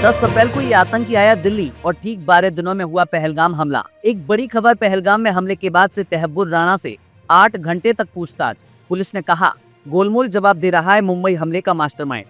10 अप्रैल को ये आतंकी आया दिल्ली और ठीक 12 दिनों में हुआ पहलगाम हमला। एक बड़ी खबर, पहलगाम में हमले के बाद से तहब्बुर राणा से 8 घंटे तक पूछताछ। पुलिस ने कहा गोलमोल जवाब दे रहा है मुंबई हमले का मास्टरमाइंड।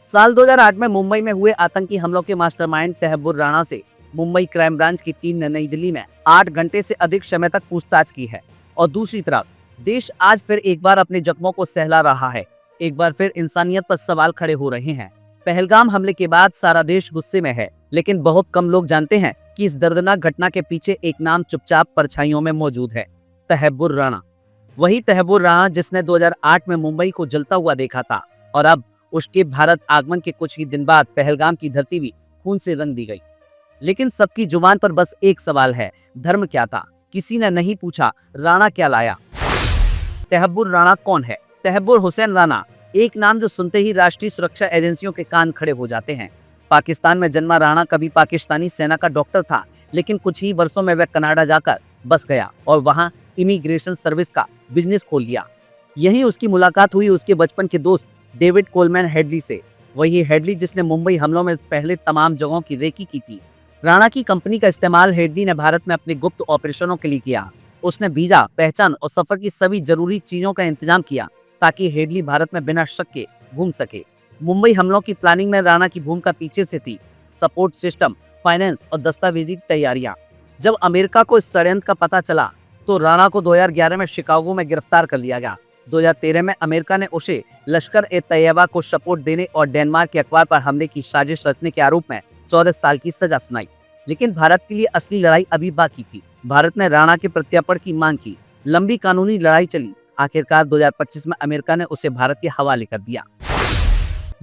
साल 2008 में मुंबई में हुए आतंकी हमलों के मास्टरमाइंड तहब्बुर राणा से मुंबई क्राइम ब्रांच की टीम ने नई दिल्ली में 8 घंटे से अधिक समय तक पूछताछ की है। और दूसरी तरफ देश आज फिर एक बार अपने जख्मों को सहला रहा है। एक बार फिर इंसानियत पर सवाल खड़े हो रहे हैं। पहलगाम हमले के बाद सारा देश गुस्से में है, लेकिन बहुत कम लोग जानते हैं कि इस दर्दनाक घटना के पीछे एक नाम चुपचाप परछाइयों में मौजूद है, तहब्बुर राणा। वही तहब्बुर राणा जिसने 2008 में मुंबई को जलता हुआ देखा था और अब उसके भारत आगमन के कुछ ही दिन बाद पहलगाम की धरती भी खून से रंग दी गई। लेकिन सबकी जुबान पर बस एक सवाल है, धर्म क्या था? किसी ने नहीं पूछा राणा क्या लाया। तहब्बुर राणा कौन है? तहब्बुर हुसैन राणा, एक नाम जो सुनते ही राष्ट्रीय सुरक्षा एजेंसियों के कान खड़े हो जाते हैं। पाकिस्तान में जन्मा राणा कभी पाकिस्तानी सेना का डॉक्टर था, लेकिन कुछ ही वर्षों में वह कनाडा जाकर बस गया और वहां इमिग्रेशन सर्विस का बिजनेस खोल लिया। यहीं उसकी मुलाकात हुई उसके बचपन के दोस्त डेविड कोलमैन हेडली से। वही हेडली जिसने मुंबई हमलों में पहले तमाम जगहों की रेकी की थी। राणा की कंपनी का इस्तेमाल हेडली ने भारत में अपने गुप्त ऑपरेशनों के लिए किया। उसने वीजा, पहचान और सफर की सभी जरूरी चीजों का इंतजाम किया ताकि हेडली भारत में बिना शक के घूम सके। मुंबई हमलों की प्लानिंग में राणा की भूमिका पीछे से थी। सपोर्ट सिस्टम, फाइनेंस और दस्तावेजी तैयारियां। जब अमेरिका को इस षड्यंत्र का पता चला तो राणा को 2011 में शिकागो में गिरफ्तार कर लिया गया। 2013 में अमेरिका ने उसे लश्कर-ए-तैयबा को सपोर्ट देने और डेनमार्क के अखबार पर हमले की साजिश रचने के आरोप में 14 साल की सजा सुनाई। लेकिन भारत के लिए असली लड़ाई अभी बाकी थी। भारत ने राणा के प्रत्यर्पण की मांग की। लंबी कानूनी लड़ाई चली। आखिरकार 2025 में अमेरिका ने उसे भारत के हवाले कर दिया।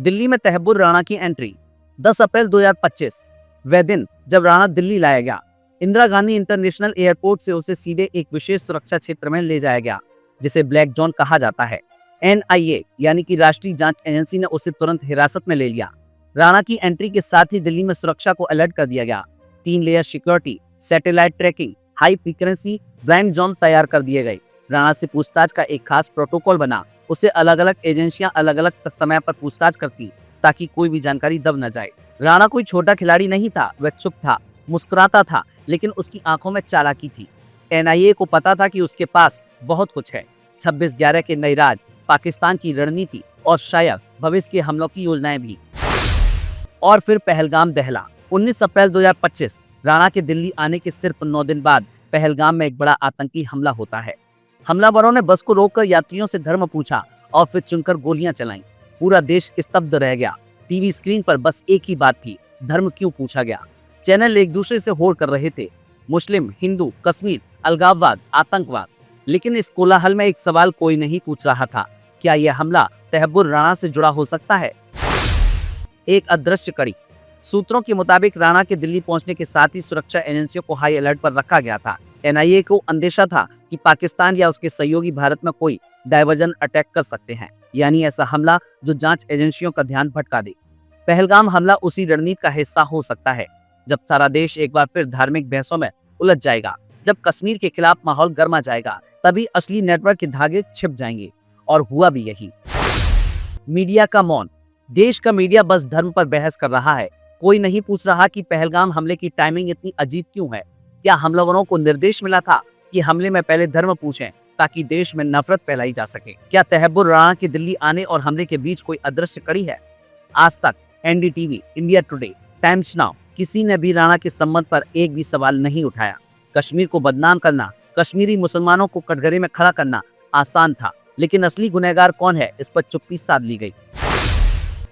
दिल्ली में तहब्बुर राणा की एंट्री 10 अप्रैल 2025, वह दिन जब राणा दिल्ली लाया गया। इंदिरा गांधी इंटरनेशनल एयरपोर्ट से उसे सीधे एक विशेष सुरक्षा क्षेत्र में ले जाया गया, जिसे ब्लैक जोन कहा जाता है। NIA यानी कि राष्ट्रीय जांच एजेंसी ने उसे तुरंत हिरासत में ले लिया। राणा की एंट्री के साथ ही दिल्ली में सुरक्षा को अलर्ट कर दिया गया। 3 layer security, satellite trekking, high frequency blind zone तैयार कर दिए गए। राणा से पूछताछ का एक खास प्रोटोकॉल बना। उसे अलग अलग एजेंसियां अलग अलग समय पर पूछताछ करती ताकि कोई भी जानकारी दब न जाए। राणा कोई छोटा खिलाड़ी नहीं था, वह चुप था, मुस्कुराता था, लेकिन उसकी आंखों में चालाकी थी। NIA को पता था कि उसके पास बहुत कुछ है। 26/11 के नए राज, पाकिस्तान की रणनीति और शायद भविष्य के हमलों की योजनाएं भी। और फिर पहलगाम दहला। 19 अप्रैल 2025, राणा के दिल्ली आने के सिर्फ 9 दिन बाद पहलगाम में एक बड़ा आतंकी हमला होता है। हमलावरों ने बस को रोककर यात्रियों से धर्म पूछा और फिर चुनकर गोलियां चलाईं। पूरा देश स्तब्ध रह गया। टीवी स्क्रीन पर बस एक ही बात थी, धर्म क्यों पूछा गया। चैनल एक दूसरे से होड़ कर रहे थे, मुस्लिम, हिंदू, कश्मीर, अलगाववाद, आतंकवाद। लेकिन इस कोलाहल में एक सवाल कोई नहीं पूछ रहा था, क्या यह हमला तहब्बुर राणा से जुड़ा हो सकता है? एक अदृश्य कड़ी। सूत्रों के मुताबिक राणा के दिल्ली पहुंचने के साथ ही सुरक्षा एजेंसियों को हाई अलर्ट पर रखा गया था। NIA को अंदेशा था कि पाकिस्तान या उसके सहयोगी भारत में कोई डायवर्जन अटैक कर सकते हैं, यानी ऐसा हमला जो जांच एजेंसियों का ध्यान भटका दे। पहलगाम हमला उसी रणनीति का हिस्सा हो सकता है। जब सारा देश एक बार फिर धार्मिक बहसों में उलझ जाएगा, जब कश्मीर के खिलाफ माहौल गर्मा जाएगा, तभी असली नेटवर्क के धागे छिप जाएंगे। और हुआ भी यही। मीडिया का मौन। देश का मीडिया बस धर्म पर बहस कर रहा है। कोई नहीं पूछ रहा कि पहलगाम हमले की टाइमिंग इतनी अजीब क्यों है। क्या हमलावरों को निर्देश मिला था कि हमले में पहले धर्म पूछें ताकि देश में नफरत फैलाई जा सके? क्या तहब्बुर राणा के दिल्ली आने और हमले के बीच कोई अदृश्य कड़ी है? आज तक NDTV, India today, times now, किसी ने भी राणा के संबंध पर एक भी सवाल नहीं उठाया। कश्मीर को बदनाम करना, कश्मीरी मुसलमानों को कटघरे में खड़ा करना आसान था, लेकिन असली गुनहगार कौन है, इस पर चुप्पी साध ली गई।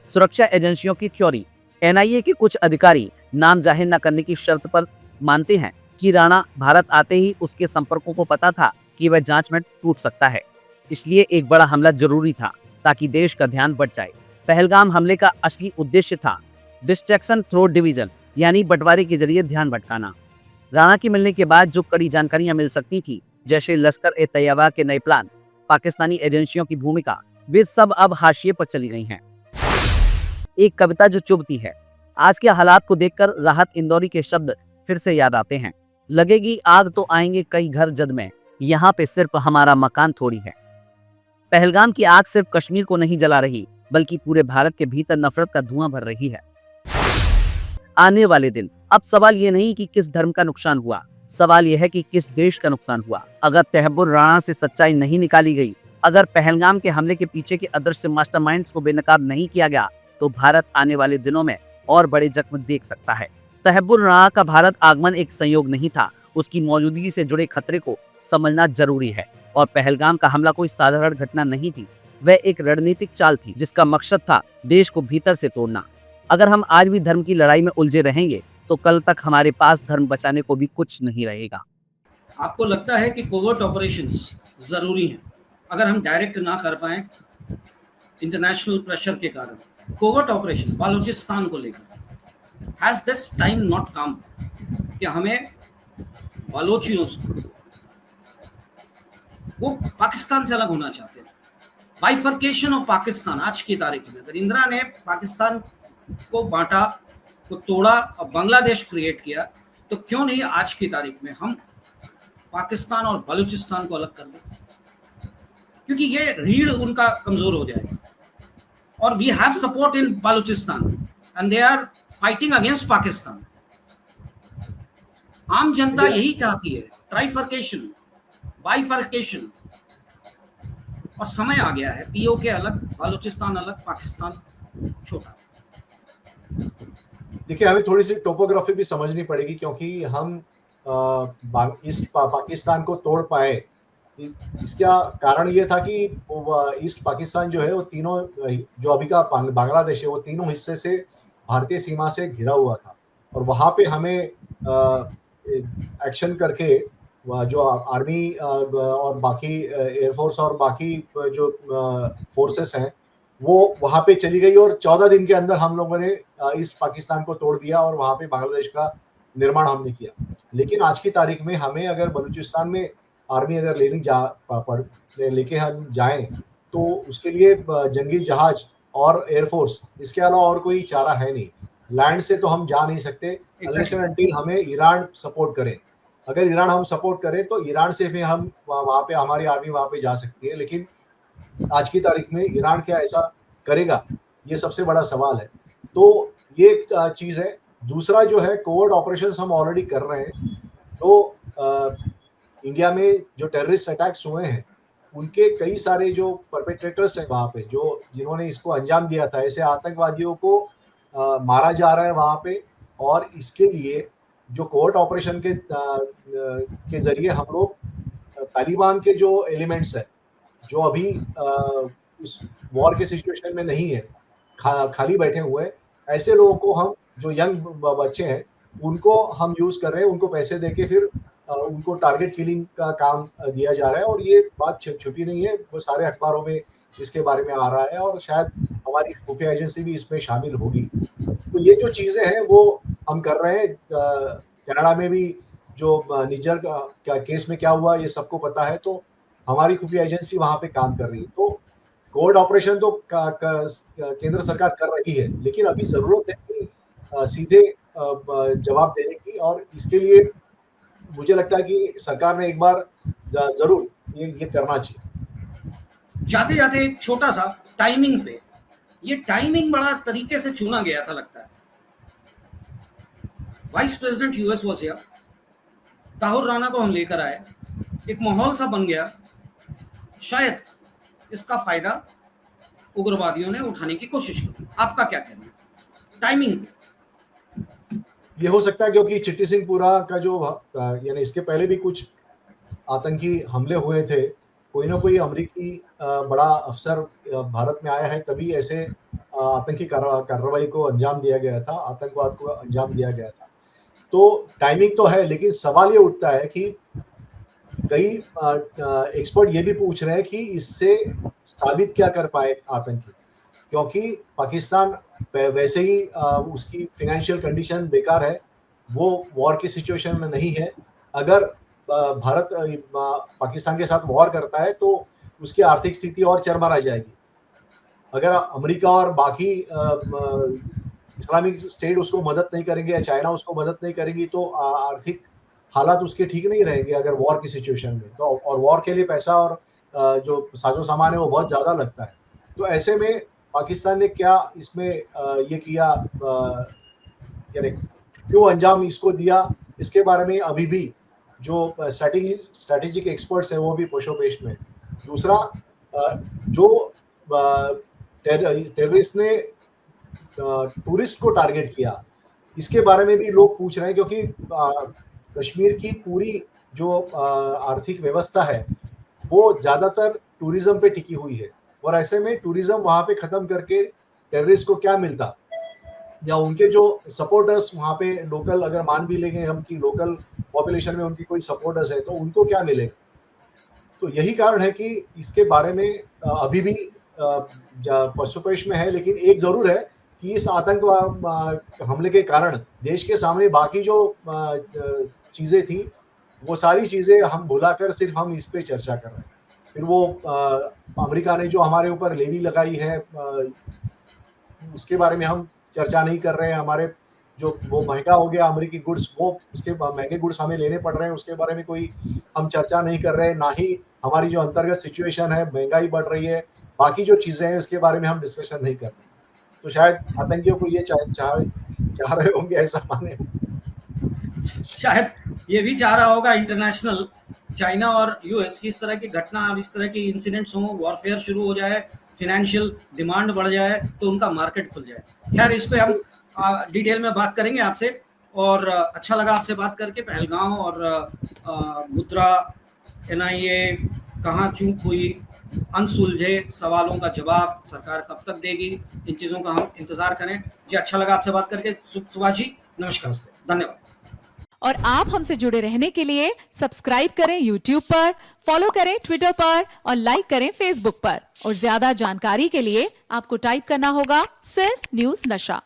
सुरक्षा एजेंसियों की थ्योरी। NIA के कुछ अधिकारी नाम जाहिर न करने की शर्त पर मानते हैं कि राणा भारत आते ही उसके संपर्कों को पता था कि वह जांच में टूट सकता है, इसलिए एक बड़ा हमला जरूरी था ताकि देश का ध्यान बट जाए। पहलगाम हमले का असली उद्देश्य था डिस्ट्रैक्शन थ्रू डिवीजन, यानी बंटवारे के जरिए ध्यान भटकाना। राणा के मिलने के बाद जो कड़ी जानकारियां मिल सकती थी, जैसे लश्कर-ए-तैयबा के नए प्लान, पाकिस्तानी एजेंसियों की भूमिका, वे सब अब हाशिए पर चली गई हैं। एक कविता जो चुभती है। आज के हालात को देखकर राहत इंदौरी के शब्द फिर से याद आते हैं। लगेगी आग तो आएंगे कई घर जद में, यहाँ पे सिर्फ हमारा मकान थोड़ी है। पहलगाम की आग सिर्फ कश्मीर को नहीं जला रही, बल्कि पूरे भारत के भीतर नफरत का धुआं भर रही है। आने वाले दिन। अब सवाल ये नहीं कि किस धर्म का नुकसान हुआ, सवाल यह है कि किस देश का नुकसान हुआ। अगर तहब्बुर राणा से सच्चाई नहीं निकाली गई, अगर पहलगाम के हमले के पीछे के अदृश्य मास्टरमाइंड्स को बेनकाब नहीं किया गया, तो भारत आने वाले दिनों में और बड़े जख्म देख सकता है। तहब्बुर राणा का भारत आगमन एक संयोग नहीं था, उसकी मौजूदगी से जुड़े खतरे को समझना जरूरी है। और पहलगाम का हमला कोई साधारण घटना नहीं थी, वह एक रणनीतिक चाल थी जिसका मकसद था देश को भीतर से तोड़ना। अगर हम आज भी धर्म की लड़ाई में उलझे रहेंगे, तो कल तक हमारे पास धर्म बचाने को भी कुछ नहीं रहेगा। आपको लगता है कि कोवर्ट ऑपरेशंस जरूरी हैं? अगर हम डायरेक्ट ना कर पाए इंटरनेशनल प्रेशर के कारण, कोवर्ट ऑपरेशन बलूचिस्तान को लेकर, has this time not come कि हमें बलोचियों से, वो पाकिस्तान से अलग होना चाहते हैं, बाइफर्केशन ऑफ पाकिस्तान। आज की तारीख में अगर इंदिरा ने पाकिस्तान को बांटा, को तोड़ा और बांग्लादेश क्रिएट किया, तो क्यों नहीं आज की तारीख में हम पाकिस्तान और बलूचिस्तान को अलग कर दें? क्योंकि ये रीढ़ उनका कमजोर हो जाएगा। और we have support in Balochistan and they are fighting against Pakistan. आम जनता यही चाहती है, ट्राइफर्केशन, बाइफर्केशन। और समय आ गया है, पीओके अलग, बलूचिस्तान अलग, पाकिस्तान छोटा। देखिए, हमें थोड़ी सी टोपोग्राफी भी समझनी पड़ेगी, क्योंकि हम ईस्ट पाकिस्तान को तोड़ पाए, इसका कारण ये था कि ईस्ट पाकिस्तान जो है वो तीनों, जो अभी का बांग्लादेश है, वो तीनों हिस्से से भारतीय सीमा से घिरा हुआ था। और वहाँ पे हमें एक्शन करके जो आर्मी और बाकी एयरफोर्स और बाकी जो फोर्सेस हैं वो वहाँ पे चली गई, और 14 दिन के अंदर हम लोगों ने ईस्ट पाकिस्तान को तोड़ दिया और वहाँ पे बांग्लादेश का निर्माण हमने किया। लेकिन आज की तारीख में हमें अगर बलूचिस्तान में आर्मी अगर लेके हम जाएं, तो उसके लिए जंगी जहाज और एयरफोर्स, इसके अलावा और कोई चारा है नहीं। लैंड से तो हम जा नहीं सकते अनलेस एंड अनटिल हमें ईरान सपोर्ट करे। अगर ईरान हम सपोर्ट करें तो ईरान से भी हम वहाँ पे, हमारी आर्मी वहाँ पे जा सकती है। लेकिन आज की तारीख में ईरान क्या ऐसा करेगा, ये सबसे बड़ा सवाल है। तो ये एक चीज़ है। दूसरा जो है, कोवर्ट ऑपरेशंस हम ऑलरेडी कर रहे हैं। जो इंडिया में जो टेररिस्ट अटैक्स हुए हैं, उनके कई सारे जो परपेट्रेटर्स हैं वहाँ पे, जो जिन्होंने इसको अंजाम दिया था, ऐसे आतंकवादियों को मारा जा रहा है वहाँ पे। और इसके लिए जो कोवर्ट ऑपरेशन के जरिए हम लोग तालिबान के जो एलिमेंट्स हैं, जो अभी उस वॉर के सिचुएशन में नहीं है, खाली बैठे हुए हैं, ऐसे लोगों को हम, जो यंग बच्चे हैं, उनको हम यूज़ कर रहे हैं। उनको पैसे देके फिर उनको टारगेट किलिंग का काम दिया जा रहा है। और ये बात छुपी नहीं है, वो सारे अखबारों में इसके बारे में आ रहा है, और शायद हमारी खुफिया एजेंसी भी इसमें शामिल होगी। तो ये जो चीज़ें हैं वो हम कर रहे हैं। कनाडा में भी जो निज्जर का केस में क्या हुआ ये सबको पता है, तो हमारी खुफिया एजेंसी वहाँ पे काम कर रही है। तो कोवर्ट ऑपरेशन तो केंद्र सरकार कर रही है, लेकिन अभी ज़रूरत है कि सीधे जवाब देने की। और इसके लिए मुझे लगता है कि सरकार ने एक बार ज़रूर ये करना चाहिए। जाते जाते एक छोटा सा टाइमिंग पे, ये टाइमिंग बड़ा तरीके से चुना गया था लगता है। Vice president US was here, Tahawwur Rana को हम लेकर आए, एक माहौल सा बन गया। शायद इसका फायदा उग्रवादियों ने उठाने की कोशिश की। आपका क्या कहना है टाइमिंग? ये हो सकता है क्योंकि चिट्टी सिंहपुरा का जो, यानी इसके पहले भी कुछ आतंकी हमले हुए थे, कोई ना कोई अमेरिकी बड़ा अफसर भारत में आया है, तभी ऐसे आतंकी कार्रवाई को अंजाम दिया गया था, आतंकवाद को अंजाम दिया गया था। तो टाइमिंग तो है, लेकिन सवाल ये उठता है कि कई एक्सपर्ट ये भी पूछ रहे हैं कि इससे साबित क्या कर पाए आतंकी, क्योंकि पाकिस्तान वैसे ही उसकी फिनेंशियल कंडीशन बेकार है, वो वॉर की सिचुएशन में नहीं है। अगर भारत पाकिस्तान के साथ वॉर करता है तो उसकी आर्थिक स्थिति और चरमरा जाएगी। अगर अमेरिका और बाकी इस्लामिक स्टेट उसको मदद नहीं करेंगे या चाइना उसको मदद नहीं करेगी, तो आर्थिक हालात उसके ठीक नहीं रहेंगे अगर वॉर की सिचुएशन में। तो और वॉर के लिए पैसा और जो साजो सामान है वो बहुत ज़्यादा लगता है। तो ऐसे में पाकिस्तान ने क्या इसमें ये किया, यानी क्यों अंजाम इसको दिया, इसके बारे में अभी भी जो स्ट्रैटेजिक एक्सपर्ट्स हैं वो भी पोशोपेश में। दूसरा, जो टेररिस्ट ने टूरिस्ट को टारगेट किया, इसके बारे में भी लोग पूछ रहे हैं, क्योंकि कश्मीर की पूरी जो आर्थिक व्यवस्था है वो ज़्यादातर टूरिज्म पे टिकी हुई है, और ऐसे में टूरिज्म वहाँ पे ख़त्म करके टेररिस्ट को क्या मिलता, या उनके जो सपोर्टर्स वहाँ पे लोकल, अगर मान भी लेंगे हम कि लोकल पॉपुलेशन में उनकी कोई सपोर्टर्स है, तो उनको क्या मिलेगा। तो यही कारण है कि इसके बारे में अभी भी पशुपेश में है। लेकिन एक ज़रूर है कि इस आतंक हमले के कारण देश के सामने बाकी जो चीज़ें थी वो सारी चीज़ें हम भुलाकर सिर्फ हम इस पे चर्चा कर रहे हैं। फिर वो अमेरिका ने जो हमारे ऊपर लेवी लगाई है उसके बारे में हम चर्चा नहीं कर रहे हैं। हमारे जो वो महंगा हो गया अमेरिकी गुड्स, वो उसके महंगे गुड्स हमें लेने पड़ रहे हैं, उसके बारे में कोई हम चर्चा नहीं कर रहे हैं। ना ही हमारी जो अंतर्गत सिचुएशन है, महंगाई बढ़ रही है, बाकी जो चीज़ें हैं उसके बारे में हम डिस्कशन नहीं कर रहे। तो शायद आतंकियों को ये चाह रहे होंगे, ऐसा माने। शायद ये भी चाह रहा होगा इंटरनेशनल, चाइना और यूएस की इस तरह की घटना और इस तरह की इंसिडेंट्स हों, वॉरफेयर शुरू हो जाए, फिनेंशियल डिमांड बढ़ जाए तो उनका मार्केट खुल जाए। खैर, इस पे हम डिटेल में बात करेंगे आपसे, और अच्छा लगा आपसे बात करके। पहलगाम और मुद्रा, एनआईए, कहाँ चूक हुई, अनसुलझे सवालों का जवाब सरकार कब तक देगी, इन चीज़ों का हम इंतजार करें। जी, अच्छा लगा आपसे बात करके सुभाष जी, नमस्कार, धन्यवाद। और आप हमसे जुड़े रहने के लिए सब्सक्राइब करें YouTube पर, फॉलो करें Twitter पर और लाइक करें Facebook पर। और ज्यादा जानकारी के लिए आपको टाइप करना होगा सिर्फ न्यूज़ नशा।